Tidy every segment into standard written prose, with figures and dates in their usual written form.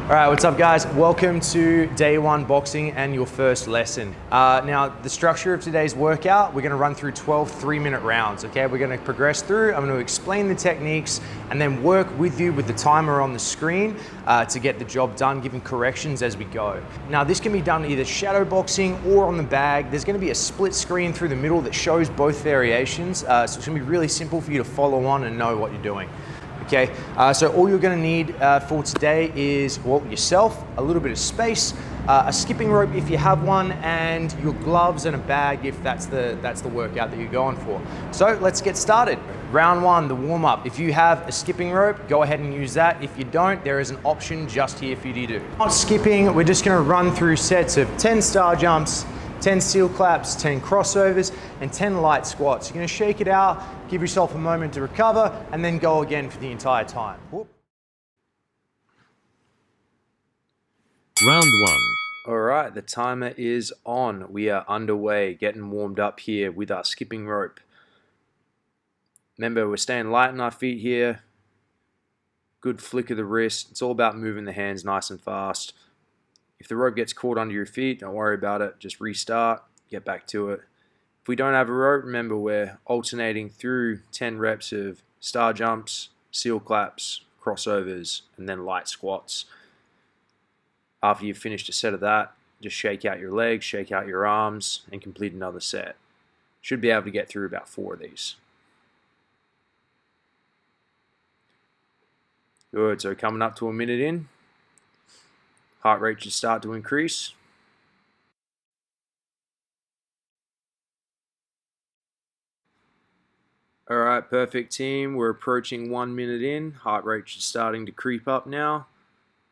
All right, what's up guys? Welcome to day one boxing and your first lesson. Now, the structure of today's workout, we're gonna run through 12 3-minute rounds, okay? We're gonna progress through, I'm gonna explain the techniques and then work with you with the timer on the screen to get the job done, giving corrections as we go. Now, this can be done either shadow boxing or on the bag. There's gonna be a split screen through the middle that shows both variations, so it's gonna be really simple for you to follow on and know what you're doing. Okay, so all you're going to need for today is, well, yourself, a little bit of space, a skipping rope if you have one, and your gloves and a bag if that's the workout that you're going for. So let's get started. Round one, the warm up. If you have a skipping rope, go ahead and use that. If you don't, there is an option just here for you to do. Not skipping, we're just going to run through sets of 10 star jumps, 10 seal claps, 10 crossovers, and 10 light squats. You're gonna shake it out, give yourself a moment to recover, and then go again for the entire time. Whoop. Round one. All right, the timer is on. We are underway, getting warmed up here with our skipping rope. Remember, we're staying light on our feet here. Good flick of the wrist. It's all about moving the hands nice and fast. If the rope gets caught under your feet, don't worry about it. Just restart, get back to it. If we don't have a rope, remember we're alternating through 10 reps of star jumps, seal claps, crossovers, and then light squats. After you've finished a set of that, just shake out your legs, shake out your arms, and complete another set. Should be able to get through about 4 of these. Good, so coming up to a minute in. Heart rate should start to increase. All right, perfect team. We're approaching 1 minute in. Heart rate is starting to creep up now.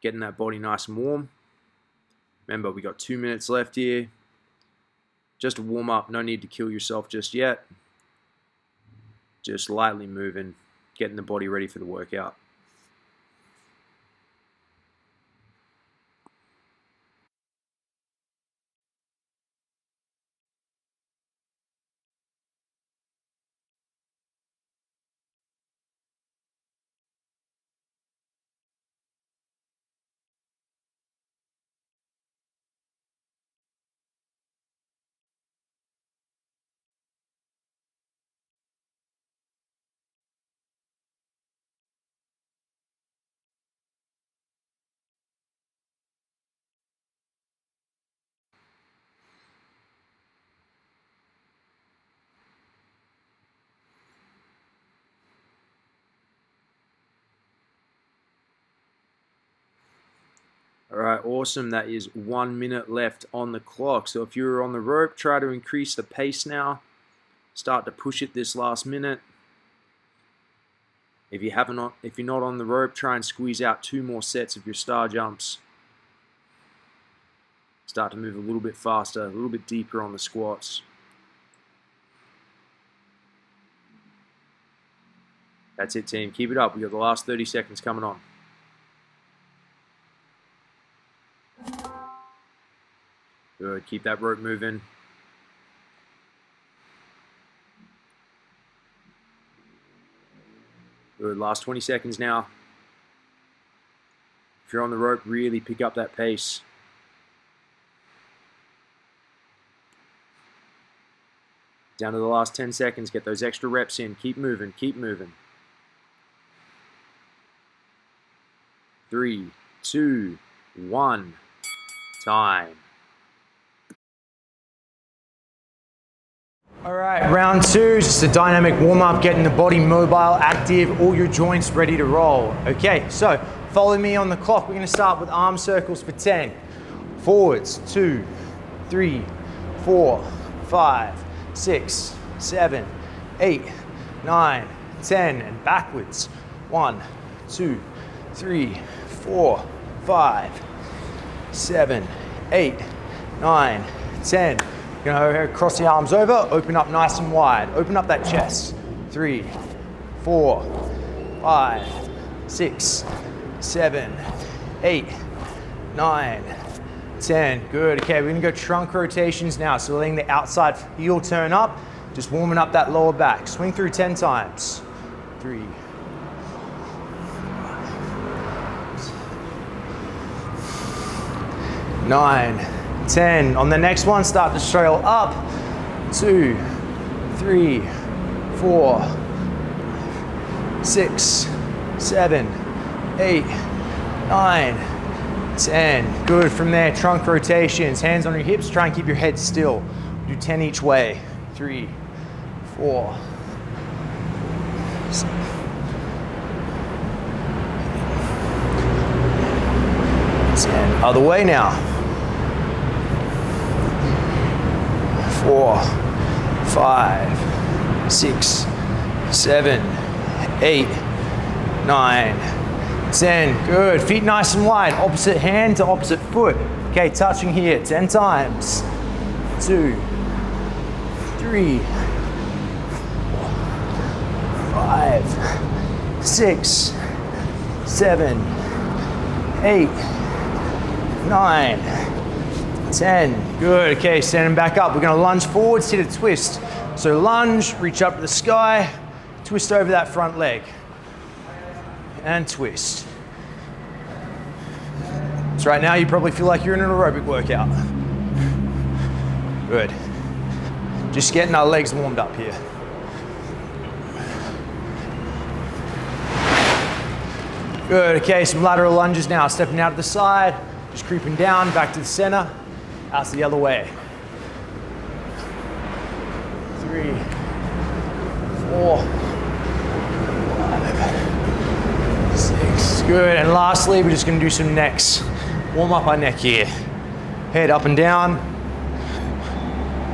Getting that body nice and warm. Remember, we got 2 minutes left here. Just a warm up. No need to kill yourself just yet. Just lightly moving, getting the body ready for the workout. All right, awesome. That is 1 minute left on the clock. So if you're on the rope, try to increase the pace now. Start to push it this last minute. If you're not on the rope, try and squeeze out 2 more sets of your star jumps. Start to move a little bit faster, a little bit deeper on the squats. That's it, team. Keep it up. We got the last 30 seconds coming on. Good, keep that rope moving. Good, last 20 seconds now. If you're on the rope, really pick up that pace. Down to the last 10 seconds, get those extra reps in. Keep moving, keep moving. 3, 2, 1, time. All right, round two, just a dynamic warm-up, getting the body mobile, active, all your joints ready to roll. Okay, so follow me on the clock. We're gonna start with arm circles for 10. Forwards, 2, 3, 4, 5, 6, 7, 8, 9, 10, and backwards. 1, 2, 3, 4, 5, 7, 8, 9, 10. You're gonna cross the arms over, open up nice and wide. Open up that chest. 3, 4, 5, 6, 7, 8, 9, 10. Good, okay, we're gonna go trunk rotations now. So letting the outside heel turn up, just warming up that lower back. Swing through 10 times. 3, 9, 10. On the next one, start to trail up. 2, 3, 4, 6, 7, 8, 9, 10. Good. From there, trunk rotations, hands on your hips, try and keep your head still. Do 10 each way. 3, 4, 10. Other way now. 4, 5, 6, 7, 8, 9, 10. Good. Feet nice and wide. Opposite hand to opposite foot. Okay, touching here 10 times. 2, 3, 5, 6, 7, 8, 9, 10. Good. Okay, standing back up. We're going to lunge forwards, hit a twist. So lunge, reach up to the sky, twist over that front leg, and twist. So right now you probably feel like you're in an aerobic workout. Good. Just getting our legs warmed up here. Good. Okay, some lateral lunges now. Stepping out to the side, just creeping down, back to the center, out to the other way. 3, 4, 5, 6. Good. And lastly, we're just going to do some necks. Warm up our neck here. Head up and down.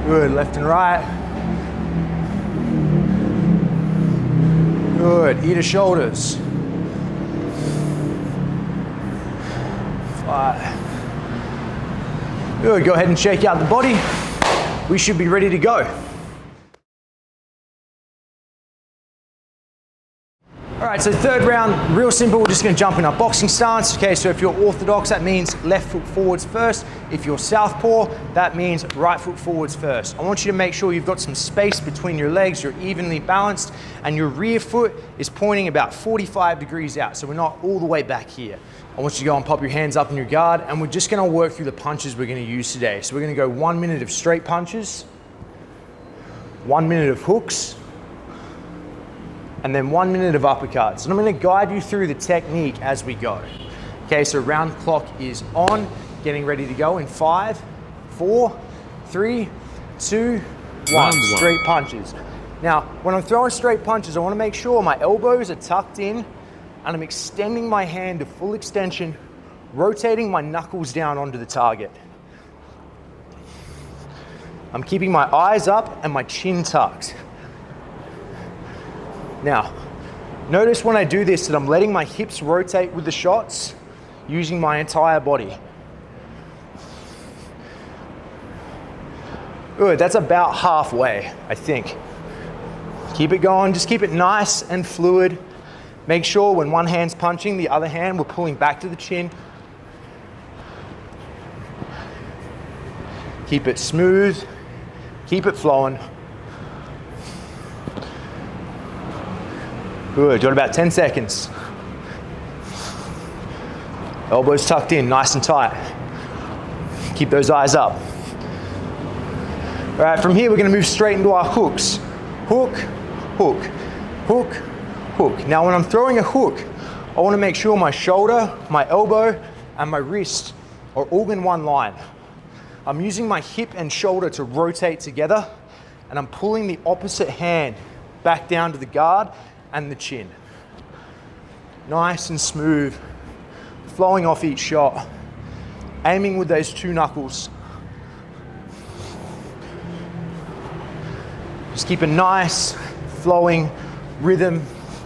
Good. Left and right. Good. Ear to shoulders. 5. Good. Go ahead and shake out the body. We should be ready to go. All right, so third round, real simple. We're just going to jump in our boxing stance. Okay, so if you're orthodox, that means left foot forwards first. If you're southpaw, that means right foot forwards first. I want you to make sure you've got some space between your legs, you're evenly balanced, and your rear foot is pointing about 45 degrees out, so we're not all the way back here. I want you to go and pop your hands up in your guard, and we're just going to work through the punches we're going to use today. So we're going to go 1 minute of straight punches, 1 minute of hooks, and then 1 minute of uppercuts. And I'm going to guide you through the technique as we go. Okay, so round clock is on, getting ready to go in 5, 4, 3, 2, 1. Straight punches. Now, when I'm throwing straight punches, I want to make sure my elbows are tucked in and I'm extending my hand to full extension, rotating my knuckles down onto the target. I'm keeping my eyes up and my chin tucked. Now, notice when I do this that I'm letting my hips rotate with the shots, using my entire body. Good, that's about halfway, I think. Keep it going, just keep it nice and fluid. Make sure when one hand's punching, the other hand, we're pulling back to the chin. Keep it smooth, keep it flowing. Good, got about 10 seconds. Elbows tucked in, nice and tight. Keep those eyes up. All right, from here we're gonna move straight into our hooks. Hook, hook, hook, hook. Now when I'm throwing a hook, I wanna make sure my shoulder, my elbow, and my wrist are all in one line. I'm using my hip and shoulder to rotate together, and I'm pulling the opposite hand back down to the guard and the chin. Nice and smooth, flowing off each shot, aiming with those two knuckles. Just keep a nice flowing rhythm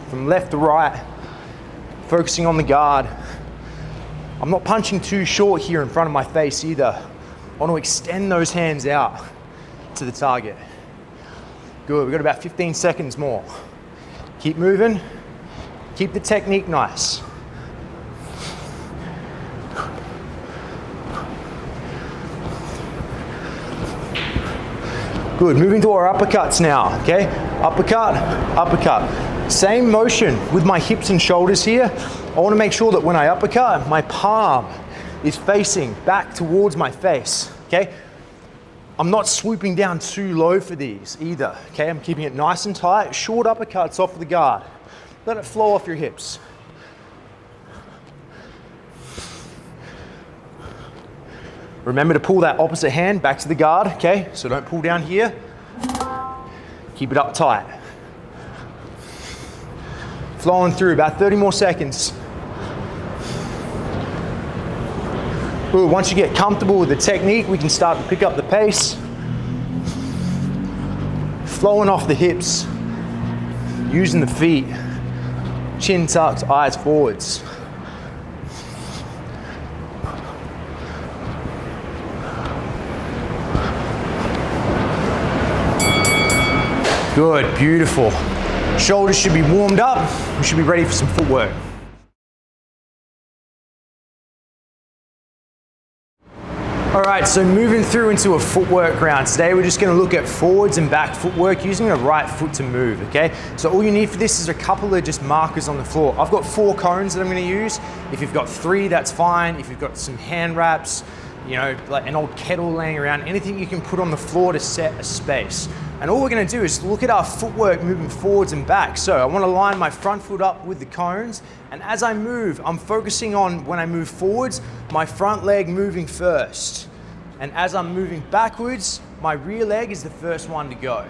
from left to right, focusing on the guard. I'm not punching too short here in front of my face either. I want to extend those hands out to the target. Good, we've got about 15 seconds more. Keep moving, keep the technique nice. Good, moving to our uppercuts now, okay? Uppercut, uppercut. Same motion with my hips and shoulders here. I wanna make sure that when I uppercut, my palm is facing back towards my face, okay? I'm not swooping down too low for these either, okay? I'm keeping it nice and tight, short uppercuts off the guard. Let it flow off your hips. Remember to pull that opposite hand back to the guard, okay? So don't pull down here. Keep it up tight. Flowing through, about 30 more seconds. Ooh, once you get comfortable with the technique, we can start to pick up the pace. Flowing off the hips, using the feet. Chin tucked, eyes forwards. Good, beautiful. Shoulders should be warmed up. We should be ready for some footwork. All right, so moving through into a footwork round. Today we're just gonna look at forwards and back footwork using the right foot to move, okay? So all you need for this is a couple of just markers on the floor. I've got 4 cones that I'm gonna use. If you've got 3, that's fine. If you've got some hand wraps, you know, like an old kettle laying around, anything you can put on the floor to set a space. And all we're gonna do is look at our footwork moving forwards and back. So I wanna line my front foot up with the cones, and as I move, I'm focusing on, when I move forwards, my front leg moving first. And as I'm moving backwards, my rear leg is the first one to go,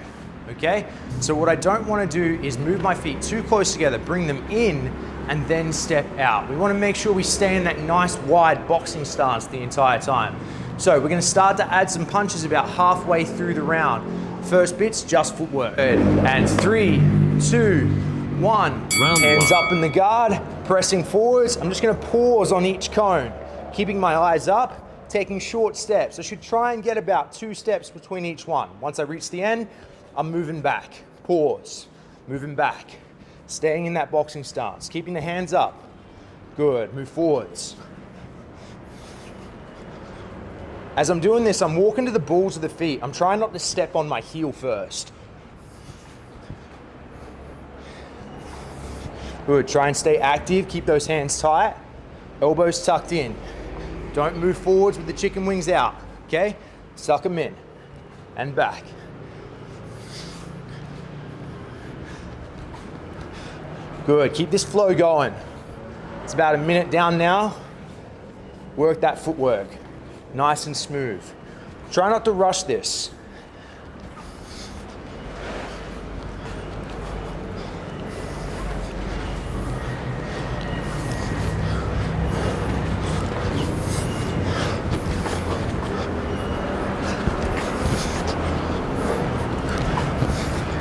okay? So what I don't wanna do is move my feet too close together, bring them in, and then step out. We wanna make sure we stay in that nice wide boxing stance the entire time. So we're gonna start to add some punches about halfway through the round. First bit's just footwork. And 3, 2, 1. Hands up in the guard, pressing forwards. I'm just gonna pause on each cone, keeping my eyes up, taking short steps. I should try and get about 2 steps between each one. Once I reach the end, I'm moving back. Pause, moving back. Staying in that boxing stance, keeping the hands up. Good, move forwards. As I'm doing this, I'm walking to the balls of the feet. I'm trying not to step on my heel first. Good, try and stay active, keep those hands tight, elbows tucked in. Don't move forwards with the chicken wings out, okay? Suck them in and back. Good, keep this flow going. It's about a minute down now. Work that footwork, nice and smooth. Try not to rush this.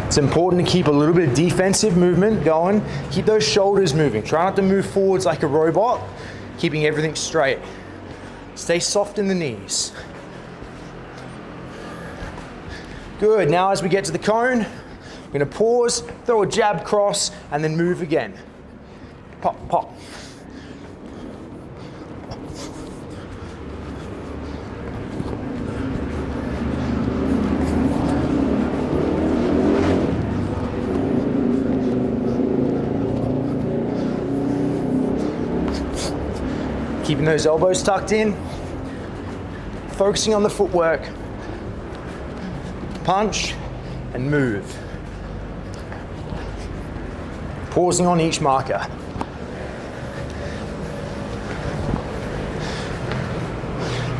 It's important to keep a little bit of defensive movement going. Keep those shoulders moving. Try not to move forwards like a robot, keeping everything straight. Stay soft in the knees. Good, now as we get to the cone, I'm gonna pause, throw a jab cross, and then move again. Pop, pop. Keeping those elbows tucked in, focusing on the footwork. Punch and move. Pausing on each marker.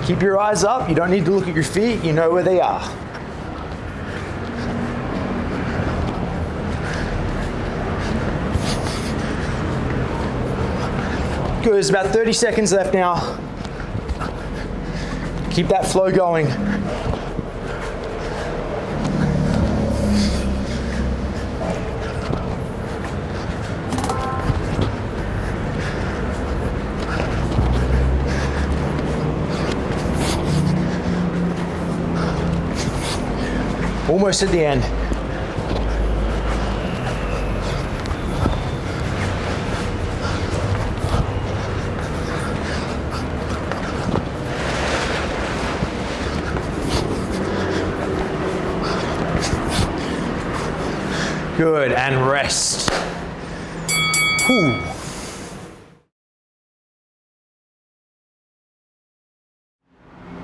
Keep your eyes up, you don't need to look at your feet, you know where they are. Good, there's about 30 seconds left now. Keep that flow going. Almost at the end. Good, and rest. Whew.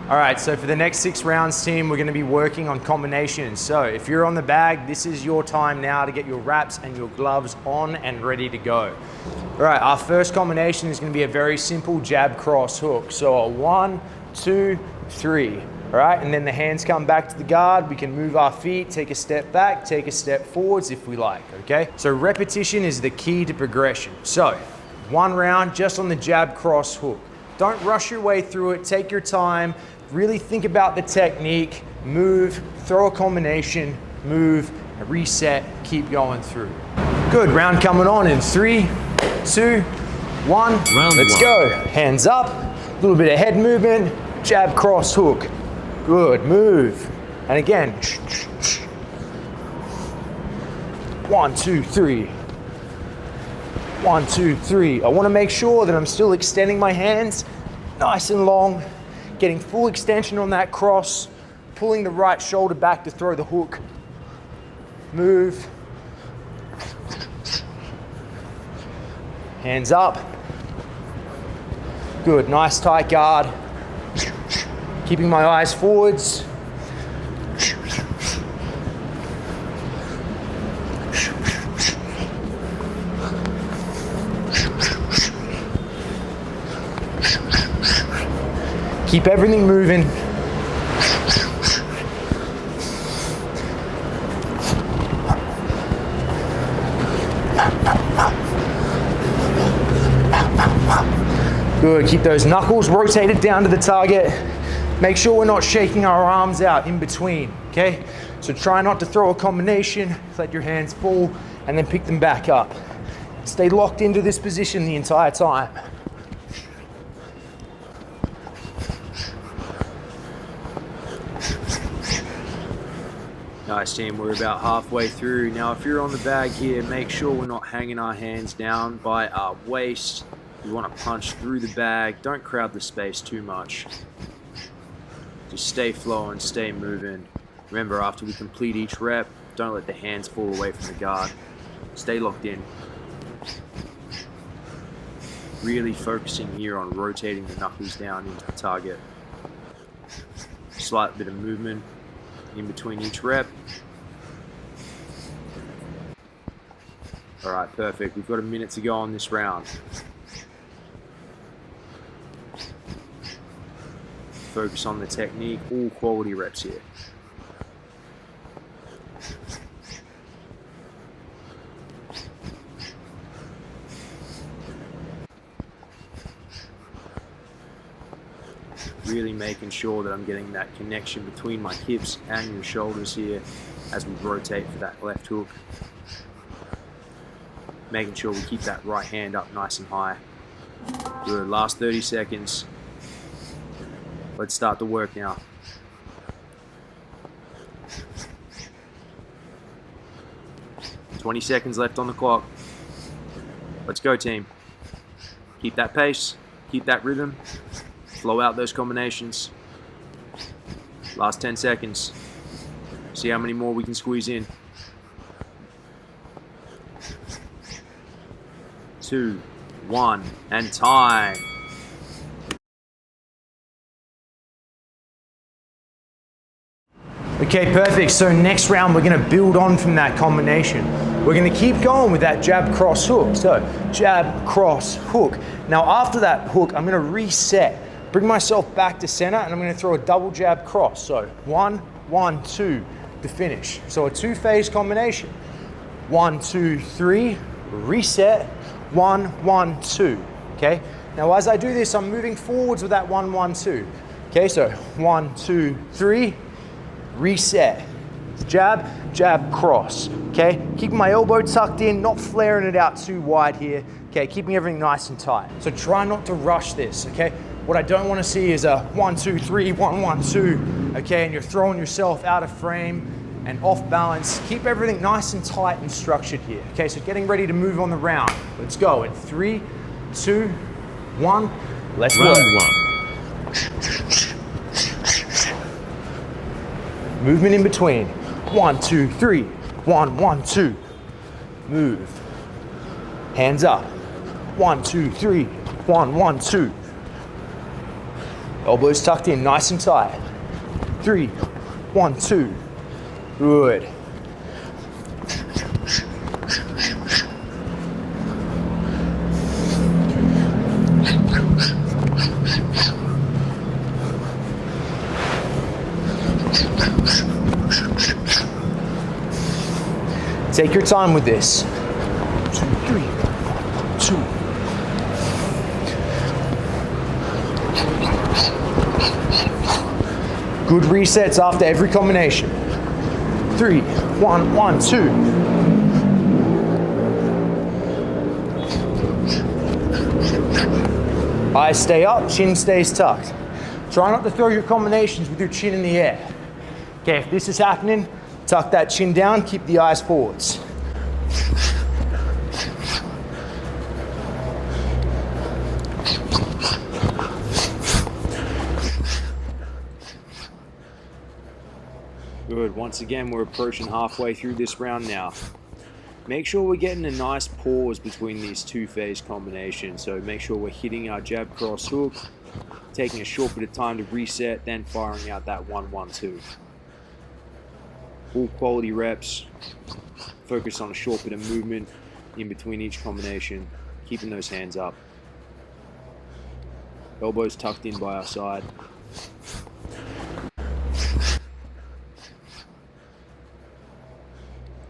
All right, so for the next 6 rounds, team, we're gonna be working on combinations. So if you're on the bag, this is your time now to get your wraps and your gloves on and ready to go. All right, our first combination is gonna be a very simple jab cross hook. So a 1, 2, 3. All right, and then the hands come back to the guard. We can move our feet, take a step back, take a step forwards if we like, okay? So repetition is the key to progression. So 1 round just on the jab cross hook. Don't rush your way through it, take your time, really think about the technique, move, throw a combination, move, reset, keep going through. Good, round coming on in 3, 2, 1, let's go. Hands up, a little bit of head movement, jab, cross, hook. Good, move. And again, 1, 2, 3. 1, 2, 3. I wanna make sure that I'm still extending my hands nice and long, getting full extension on that cross, pulling the right shoulder back to throw the hook. Move. Hands up. Good, nice tight guard. Keeping my eyes forwards. Keep everything moving. Good, keep those knuckles rotated down to the target. Make sure we're not shaking our arms out in between, okay? So try not to throw a combination, let your hands fall, and then pick them back up. Stay locked into this position the entire time. Nice, team, we're about halfway through. Now, if you're on the bag here, make sure we're not hanging our hands down by our waist. You want to punch through the bag. Don't crowd the space too much. Just stay flowing, stay moving. Remember, after we complete each rep, don't let the hands fall away from the guard. Stay locked in. Really focusing here on rotating the knuckles down into the target. Slight bit of movement in between each rep. All right, perfect. We've got a minute to go on this round. Focus on the technique, all quality reps here. Really making sure that I'm getting that connection between my hips and your shoulders here as we rotate for that left hook. Making sure we keep that right hand up nice and high. Good, last 30 seconds. Let's start the work now. "20 seconds left on the clock. Let's go, team. Keep that pace, keep that rhythm, flow out those combinations. Last 10 seconds. See how many more we can squeeze in. 2, 1, and time. Okay, perfect. So next round, we're gonna build on from that combination. We're gonna keep going with that jab, cross, hook. So jab, cross, hook. Now after that hook, I'm gonna reset, bring myself back to center, and I'm gonna throw a double jab cross. So 1, 1, 2 to finish. So a 2-phase combination. 1, 2, 3, reset, 1, 1, 2, okay? Now as I do this, I'm moving forwards with that 1, 1, 2. Okay, so 1, 2, 3, reset, jab, jab, cross, okay? Keeping my elbow tucked in, not flaring it out too wide here, okay? Keeping everything nice and tight. So try not to rush this, okay? What I don't wanna see is a 1, 2, 3, 1, 1, 2, okay? And you're throwing yourself out of frame and off balance. Keep everything nice and tight and structured here, okay? So getting ready to move on the round. Let's go in 3, 2, 1, let's work. Round 1. Movement in between. 1, 2, 3. 1, 1, 2. Move. Hands up. 1, 2, 3. 1, 1, 2. Elbows tucked in, nice and tight. 3, 1, 2. Good. Take your time with this. 2, 3, 2. Good resets after every combination. 3, 1, 1, 2. Eyes stay up, chin stays tucked. Try not to throw your combinations with your chin in the air. Okay, if this is happening, tuck that chin down, keep the eyes forwards. Good, once again, we're approaching halfway through this round now. Make sure we're getting a nice pause between these two phase combinations. So make sure we're hitting our jab cross hook, taking a short bit of time to reset, then firing out that 1, 1, 2. Full quality reps, focus on a short bit of movement in between each combination, keeping those hands up. Elbows tucked in by our side.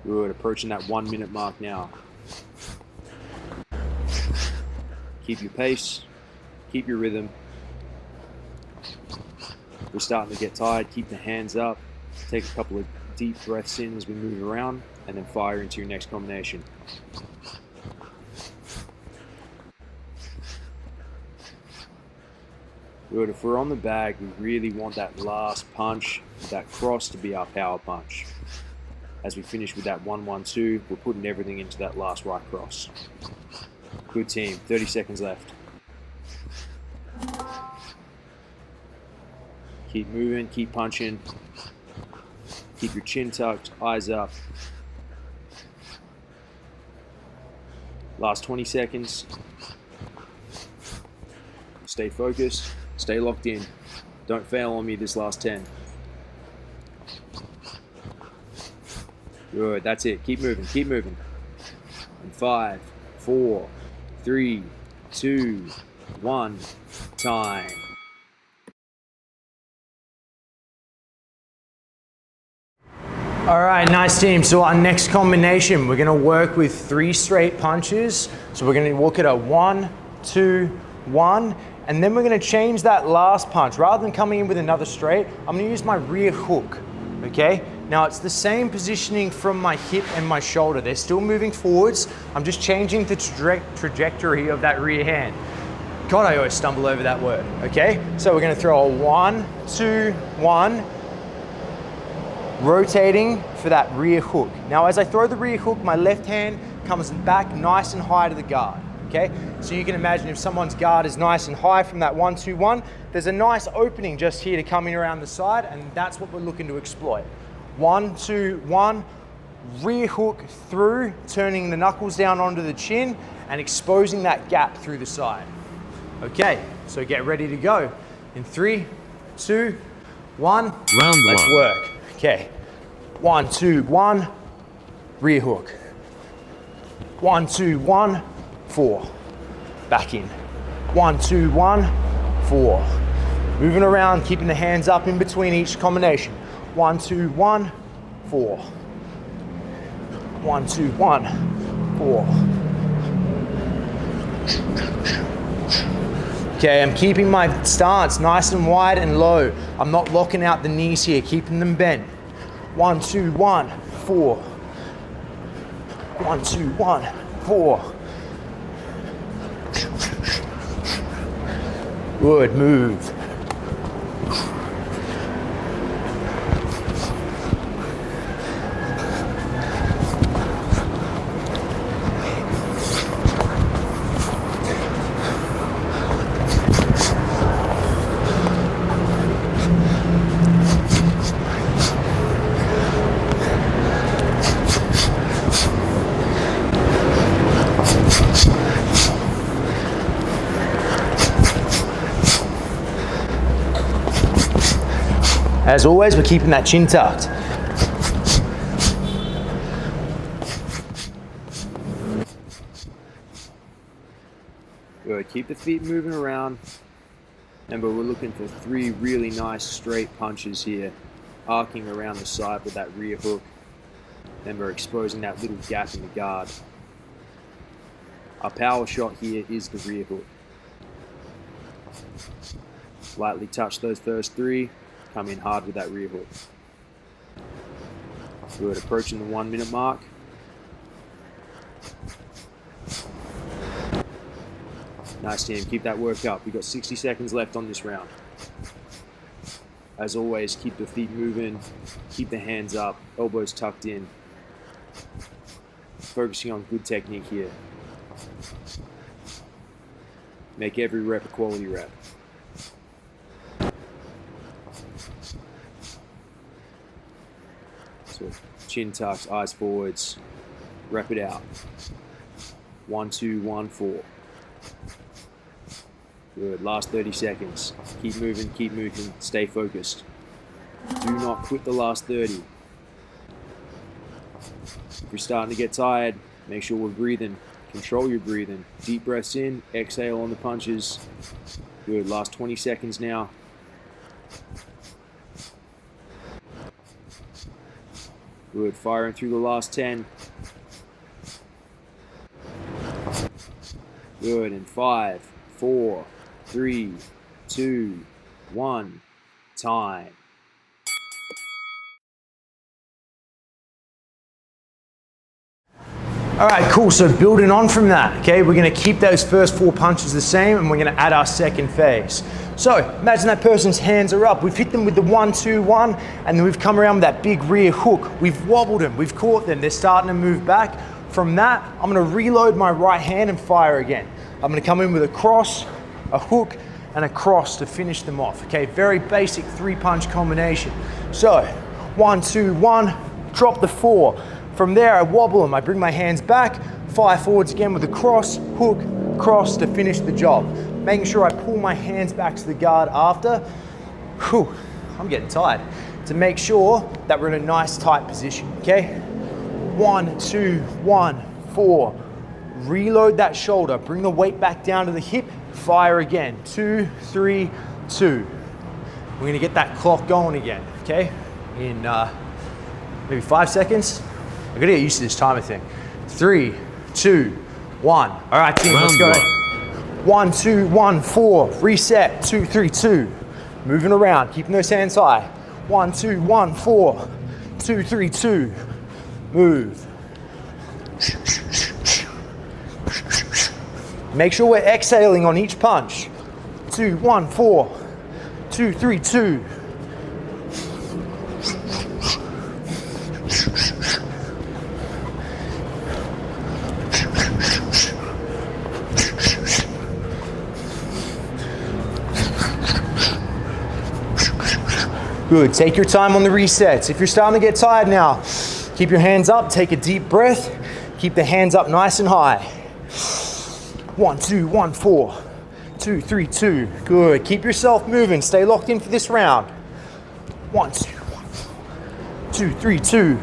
Good, approaching that 1 minute mark now. Keep your pace, keep your rhythm. We're starting to get tired, keep the hands up. Take a couple of deep breaths in as we move around, and then fire into your next combination. Good, if we're on the bag, we really want that last punch, that cross to be our power punch. As we finish with that 1, 1, 2, we're putting everything into that last right cross. Good team, 30 seconds left. Keep moving, keep punching. Keep your chin tucked, eyes up. Last 20 seconds. Stay focused, stay locked in. Don't fail on me this last 10. Good, that's it. Keep moving, keep moving. And 5, 4, 3, 2, 1, time. All right, nice team. So our next combination, we're gonna work with 3 straight punches. So we're gonna look at a 1, 2, 1, and then we're gonna change that last punch. Rather than coming in with another straight, I'm gonna use my rear hook, okay? Now it's the same positioning from my hip and my shoulder. They're still moving forwards. I'm just changing the trajectory of that rear hand. God, I always stumble over that word, okay? So we're gonna throw a 1, 2, 1, rotating for that rear hook. Now as I throw the rear hook, my left hand comes back nice and high to the guard, okay? So you can imagine if someone's guard is nice and high from that 1, 2, 1, there's a nice opening just here to come in around the side, and that's what we're looking to exploit. 1, 2, 1, rear hook through, turning the knuckles down onto the chin and exposing that gap through the side. Okay, so get ready to go. In 3, 2, 1, Round let's 1. work. Okay, 1, 2, 1, rear hook. 1, 2, 1, 4. Back in. 1, 2, 1, 4. Moving around, keeping the hands up in between each combination. 1, 2, 1, 4. 1, 2, 1, 4. Okay, I'm keeping my stance nice and wide and low. I'm not locking out the knees here, keeping them bent. 1, 2, 1, 4. 1, 2, 1, 4. Good, move. As always, we're keeping that chin tucked. Good, keep the feet moving around. Remember, we're looking for 3 really nice straight punches here, arcing around the side with that rear hook. Remember, exposing that little gap in the guard. Our power shot here is the rear hook. Lightly touch those first 3, come in hard with that rear hook. Good, approaching the 1 minute mark. Nice, team, keep that work up. We've got 60 seconds left on this round. As always, keep the feet moving, keep the hands up, elbows tucked in. Focusing on good technique here. Make every rep a quality rep. So chin tucks, eyes forwards, rep it out. 1, 2, 1, 4. Good, last 30 seconds. Keep moving, stay focused. Do not quit the last 30. If you're starting to get tired, make sure we're breathing. Control your breathing. Deep breaths in, exhale on the punches. Good, last 20 seconds now. Good, firing through the last 10. Good, and 5, 4, 3, 2, 1, time. All right, cool, so building on from that, okay, we're gonna keep those first 4 punches the same and we're gonna add our second phase. So, imagine that person's hands are up, we've hit them with the 1, 2, 1, and then we've come around with that big rear hook. We've wobbled them, we've caught them, they're starting to move back. From that, I'm gonna reload my right hand and fire again. I'm gonna come in with a cross, a hook, and a cross to finish them off, okay? Very basic 3-punch combination. So, 1, 2, 1, drop the 4. From there, I wobble them, I bring my hands back, fire forwards again with a cross, hook, cross to finish the job. Making sure I pull my hands back to the guard after. Whew, I'm getting tired. To make sure that we're in a nice tight position, okay? 1, 2, 1, 4. Reload that shoulder, bring the weight back down to the hip, fire again. 2, 3, 2. We're gonna get that clock going again, okay? In maybe 5 seconds. I gotta get used to this timer thing. 3, 2, 1. All right, team, let's go. 1, 2, 1, 4. Reset. 2, 3, 2. Moving around, keeping those hands high. 1, 2, 1, 4. 2, 3, 2. Move. Make sure we're exhaling on each punch. 2, 1, 4. 2, 3, 2. Good, take your time on the resets. If you're starting to get tired now, keep your hands up, take a deep breath, keep the hands up nice and high. 1, 2, 1, 4, 2, 3, 2. Good, keep yourself moving, stay locked in for this round. 1, 2, 1, 4, 2, 3, 2.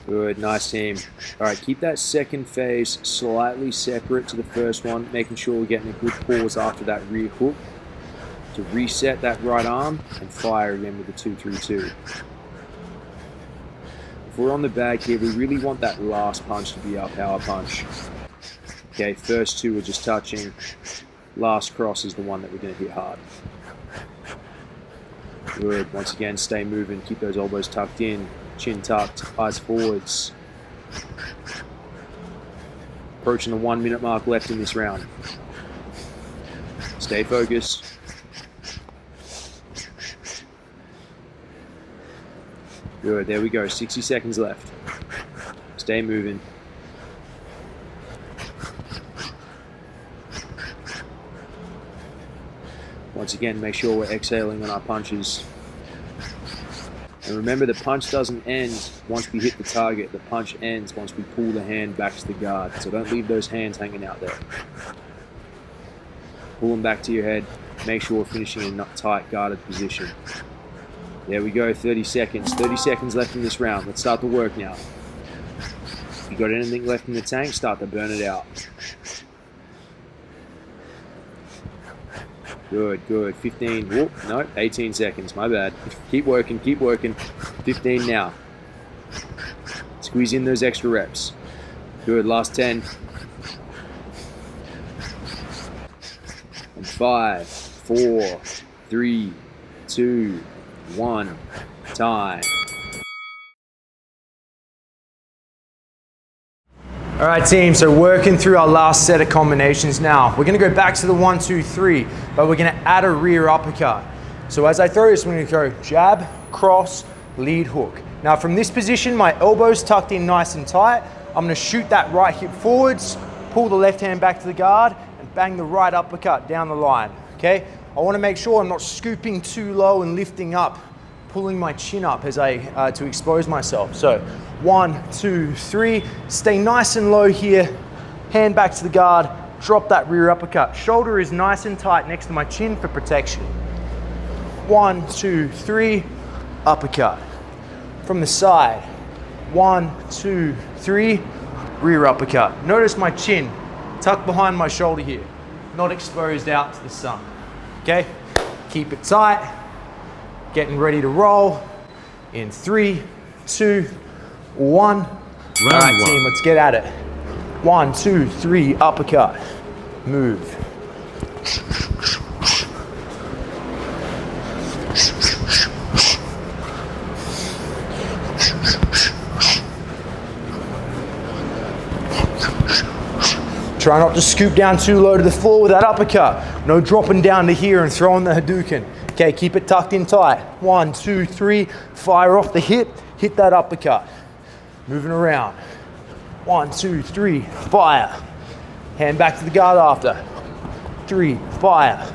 Good, nice team. All right, keep that second phase slightly separate to the first one, making sure we're getting a good pause after that rear hook to reset that right arm and fire again with the 2, 3, 2. If we're on the bag here, we really want that last punch to be our power punch. Okay, first 2 are just touching. Last cross is the one that we're going to hit hard. Good, once again, stay moving, keep those elbows tucked in. Chin tucked, eyes forwards. Approaching the 1 minute mark left in this round. Stay focused. Good, there we go, 60 seconds left. Stay moving. Once again, make sure we're exhaling on our punches. And remember, the punch doesn't end once we hit the target. The punch ends once we pull the hand back to the guard. So don't leave those hands hanging out there. Pull them back to your head. Make sure we're finishing in a tight guarded position. There we go, 30 seconds. 30 seconds left in this round. Let's start the work now. If you got anything left in the tank, start to burn it out. Good, good. 15, whoop, no, 18 seconds, my bad. Keep working, keep working. 15 now. Squeeze in those extra reps. Good, last 10. And 5, 4, 3, 2, 1, time. All right, team, so working through our last set of combinations now. We're gonna go back to the 1, 2, 3, but we're gonna add a rear uppercut. So as I throw this, I'm gonna go jab, cross, lead hook. Now from this position, my elbow's tucked in nice and tight. I'm gonna shoot that right hip forwards, pull the left hand back to the guard, and bang the right uppercut down the line, okay? I wanna make sure I'm not scooping too low and lifting up, pulling my chin up as to expose myself. So 1, 2, 3, stay nice and low here, hand back to the guard, drop that rear uppercut. Shoulder is nice and tight next to my chin for protection. 1, 2, 3, uppercut. From the side, 1, 2, 3, rear uppercut. Notice my chin tucked behind my shoulder here, not exposed out to the sun, okay? Keep it tight, getting ready to roll in 3, 2, 1. All right, team, let's get at it. 1, 2, 3, uppercut. Move. Try not to scoop down too low to the floor with that uppercut. No dropping down to here and throwing the Hadouken. Okay, keep it tucked in tight. 1, 2, 3, fire off the hip, hit that uppercut. Moving around. 1, 2, 3, fire. Hand back to the guard after. 3, fire.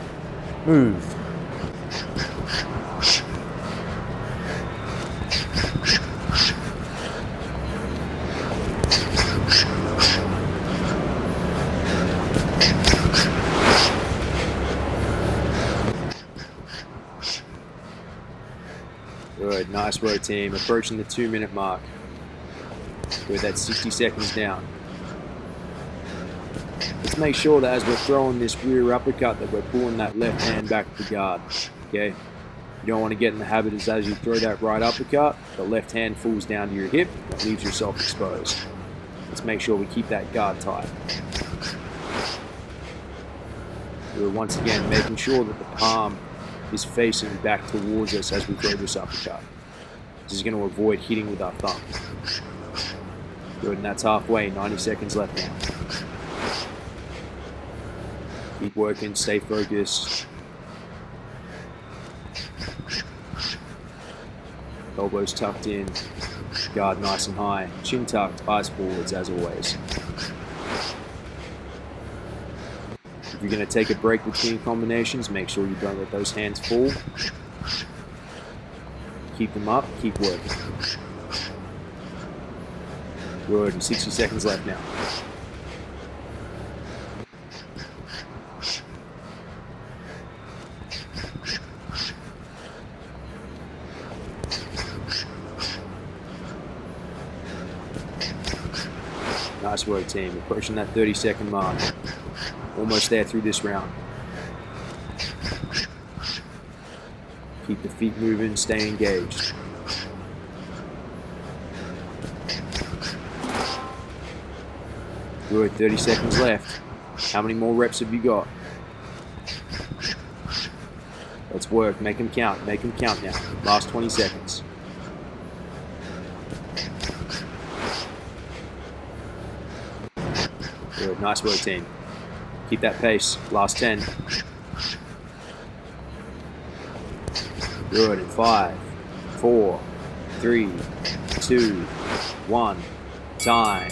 Move. Good, nice work, team. Approaching the 2-minute mark. Good, that's 60 seconds down. Let's make sure that as we're throwing this rear uppercut that we're pulling that left hand back to the guard, okay? You don't want to get in the habit is as you throw that right uppercut, the left hand falls down to your hip, that leaves yourself exposed. Let's make sure we keep that guard tight. We're once again making sure that the palm is facing back towards us as we throw this uppercut. This is going to avoid hitting with our thumb. Good, and that's halfway, 90 seconds left now. Keep working, stay focused. Elbows tucked in, guard nice and high, chin tucked, eyes forwards as always. If you're going to take a break between combinations, make sure you don't let those hands fall. Keep them up, keep working. Good, and 60 seconds left now. Nice work, team. Approaching that 30-second mark. Almost there through this round. Keep the feet moving, stay engaged. Good, 30 seconds left. How many more reps have you got? Let's work, make them count now. Last 20 seconds. Good, nice work, team. Keep that pace, last 10. Good, in 5, 4, 3, 2, 1, time.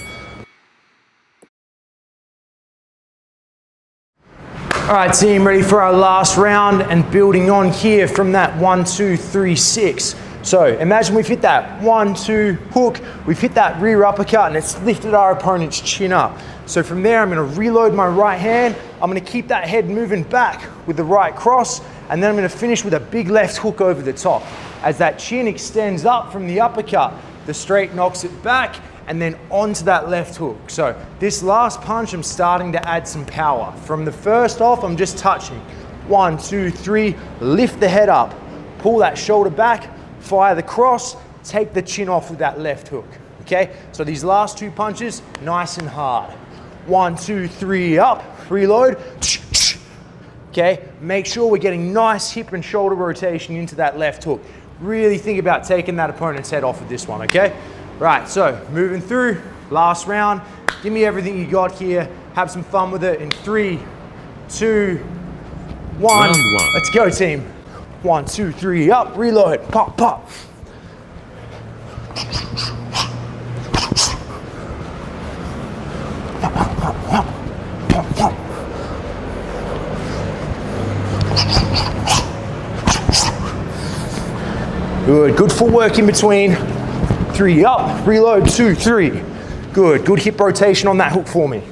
All right, team, ready for our last round and building on here from that 1, 2, 3, 6. So imagine we've hit that 1, 2 hook, we've hit that rear uppercut and it's lifted our opponent's chin up. So from there, I'm gonna reload my right hand, I'm gonna keep that head moving back with the right cross, and then I'm gonna finish with a big left hook over the top. As that chin extends up from the uppercut, the straight knocks it back and then onto that left hook. So this last punch, I'm starting to add some power. From the first off, I'm just touching. 1, 2, 3, lift the head up, pull that shoulder back, fire the cross, take the chin off with that left hook, okay? So these last 2 punches, nice and hard. 1, 2, 3, up, reload, okay? Make sure we're getting nice hip and shoulder rotation into that left hook. Really think about taking that opponent's head off with this one, okay? Right, so moving through, last round. Give me everything you got here. Have some fun with it in 3, 2, 1. Round 1. Let's go, team. 1, 2, 3, up, reload, pop, pop. Good footwork in between. 3, up, reload, 2, 3. Good hip rotation on that hook for me.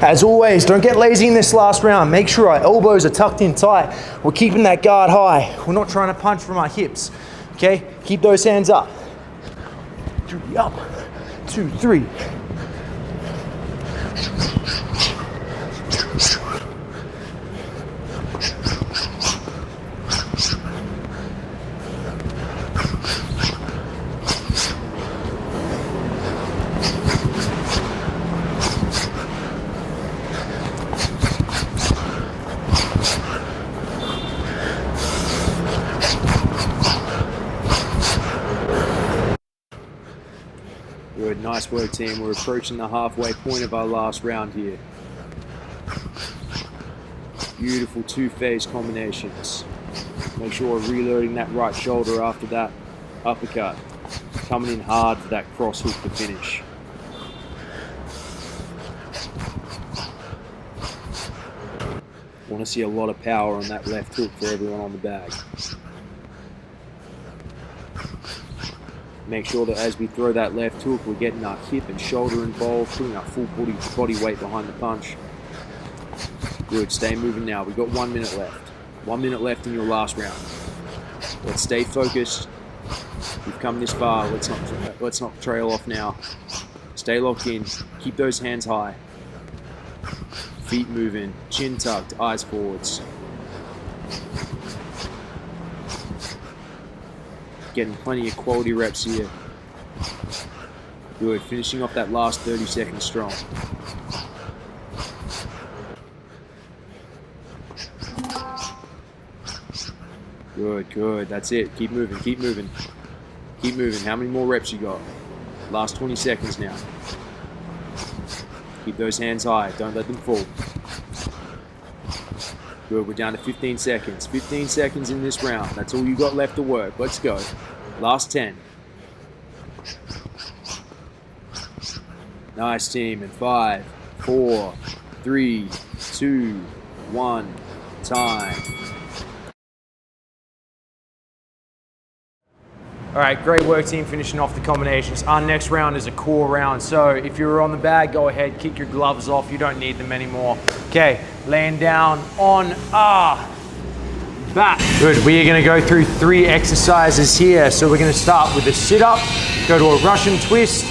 As always, don't get lazy in this last round. Make sure our elbows are tucked in tight. We're keeping that guard high. We're not trying to punch from our hips, okay? Keep those hands up. 3, up, 2, 3. Good, nice work, team. We're approaching the halfway point of our last round here. Beautiful 2-phase combinations. Make sure we're reloading that right shoulder after that uppercut. Coming in hard for that cross hook to finish. Want to see a lot of power on that left hook for everyone on the bag. Make sure that as we throw that left hook, we're getting our hip and shoulder involved, putting our full body weight behind the punch. Good, stay moving now. We've got 1 minute left. 1 minute left in your last round. Let's stay focused. We've come this far. Let's not trail off now. Stay locked in. Keep those hands high. Feet moving, chin tucked, eyes forwards. Getting plenty of quality reps here. Good, finishing off that last 30 seconds strong. Good, that's it. Keep moving, keep moving. Keep moving. How many more reps you got? Last 20 seconds now. Keep those hands high, don't let them fall. Good, we're down to 15 seconds. 15 seconds in this round. That's all you got left to work. Let's go. Last 10. Nice, team. In 5, 4, 3, 2, 1. Time. All right, great work, team, finishing off the combinations. Our next round is a core round, so if you're on the bag, go ahead, kick your gloves off. You don't need them anymore. Okay, laying down on back. Good, we are gonna go through 3 exercises here. So we're gonna start with a sit-up, go to a Russian twist,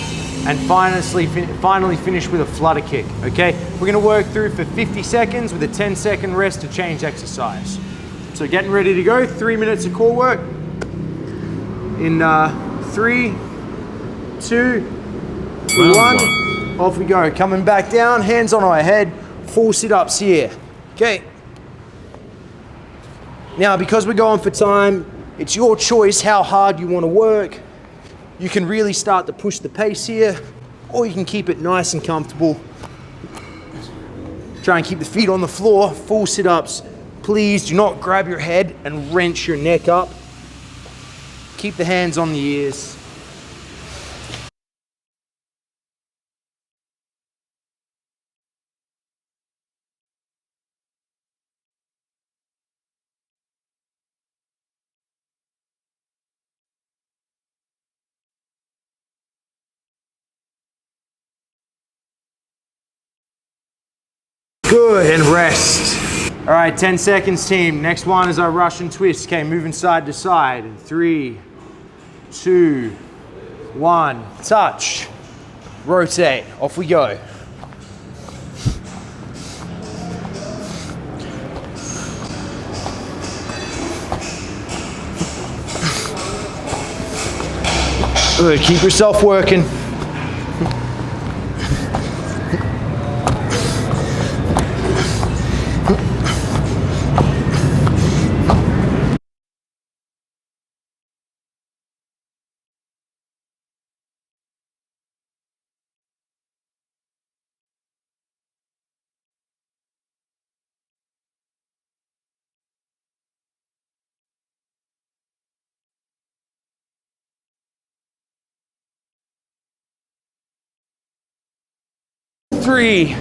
and finally finish with a flutter kick, okay? We're gonna work through for 50 seconds with a 10-second rest to change exercise. So getting ready to go, 3 minutes of core work. In 3, 2, 1, off we go. Coming back down, hands on our head, full sit-ups here. Okay. Now, because we're going for time, it's your choice how hard you want to work. You can really start to push the pace here, or you can keep it nice and comfortable. Try and keep the feet on the floor, full sit-ups. Please do not grab your head and wrench your neck up. Keep the hands on the ears. Good, and rest. All right, 10 seconds, team. Next one is our Russian twist. Okay, moving side to side. 3, 2, 1. Touch. Rotate. Off we go. Good, keep yourself working. Three,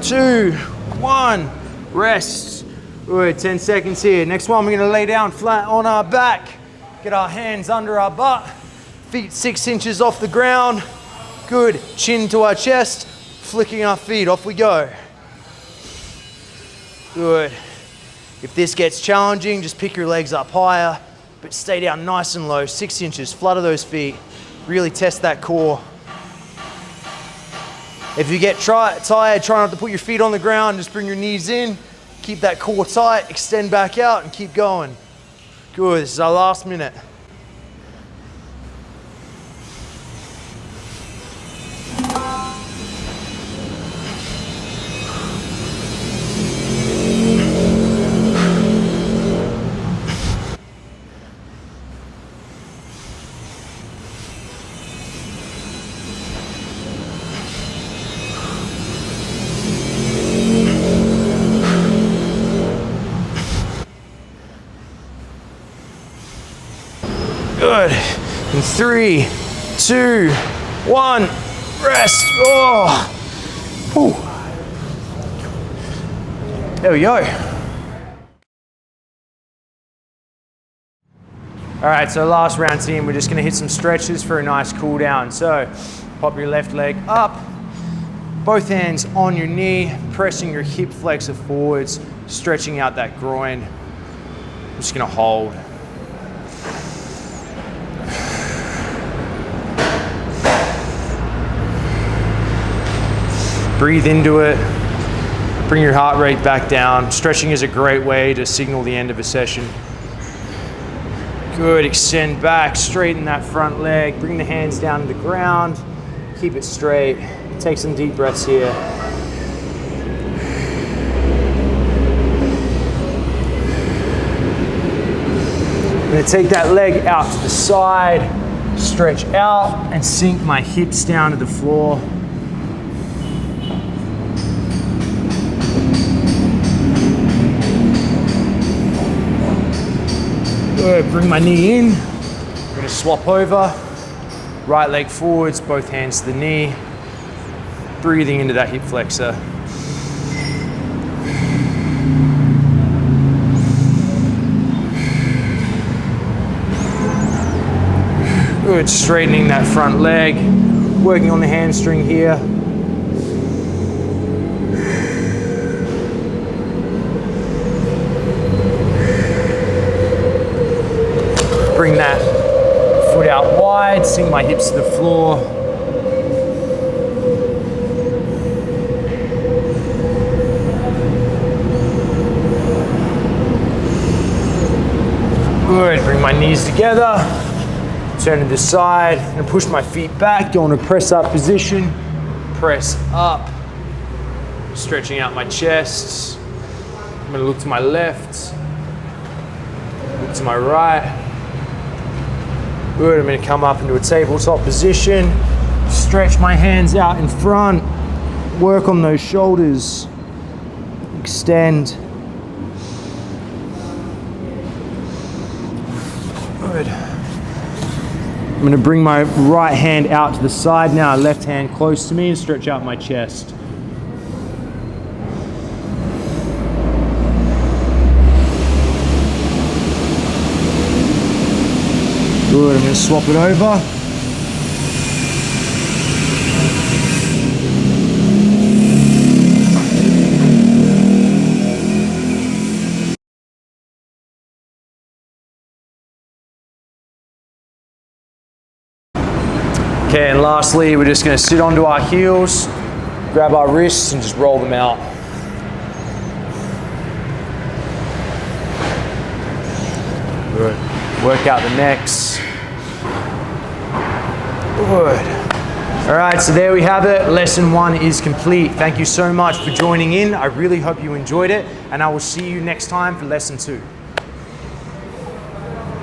2, 1, rest. Good, 10 seconds here. Next one, we're gonna lay down flat on our back. Get our hands under our butt. Feet 6 inches off the ground. Good, chin to our chest. Flicking our feet, off we go. Good. If this gets challenging, just pick your legs up higher, but stay down nice and low, 6 inches, flutter those feet. Really test that core. If you get tired, try not to put your feet on the ground, just bring your knees in, keep that core tight, extend back out and keep going. Good, this is our last minute. Good. In 3, 2, 1, rest. Oh. Whew. There we go. All right, so last round, team, we're just gonna hit some stretches for a nice cool down. So pop your left leg up, both hands on your knee, pressing your hip flexor forwards, stretching out that groin. I'm just gonna hold. Breathe into it, bring your heart rate back down. Stretching is a great way to signal the end of a session. Good, extend back, straighten that front leg, bring the hands down to the ground, keep it straight. Take some deep breaths here. I'm gonna take that leg out to the side, stretch out and sink my hips down to the floor. Good, bring my knee in. I'm gonna swap over. Right leg forwards, both hands to the knee. Breathing into that hip flexor. Good, straightening that front leg. Working on the hamstring here. Bring that foot out wide, sink my hips to the floor. Good, bring my knees together, turn to the side, and push my feet back, go into press up position, press up, stretching out my chest. I'm gonna look to my left, look to my right. Good, I'm gonna come up into a tabletop position, stretch my hands out in front, work on those shoulders. extend. Good. I'm gonna bring my right hand out to the side now, left hand close to me, and stretch out my chest. Good, I'm gonna swap it over. Okay, and lastly, we're just gonna sit onto our heels, grab our wrists, and just roll them out. Good. Work out the necks. Good. All right, so there we have it. Lesson 1 is complete. Thank you so much for joining in. I really hope you enjoyed it, and I will see you next time for lesson 2.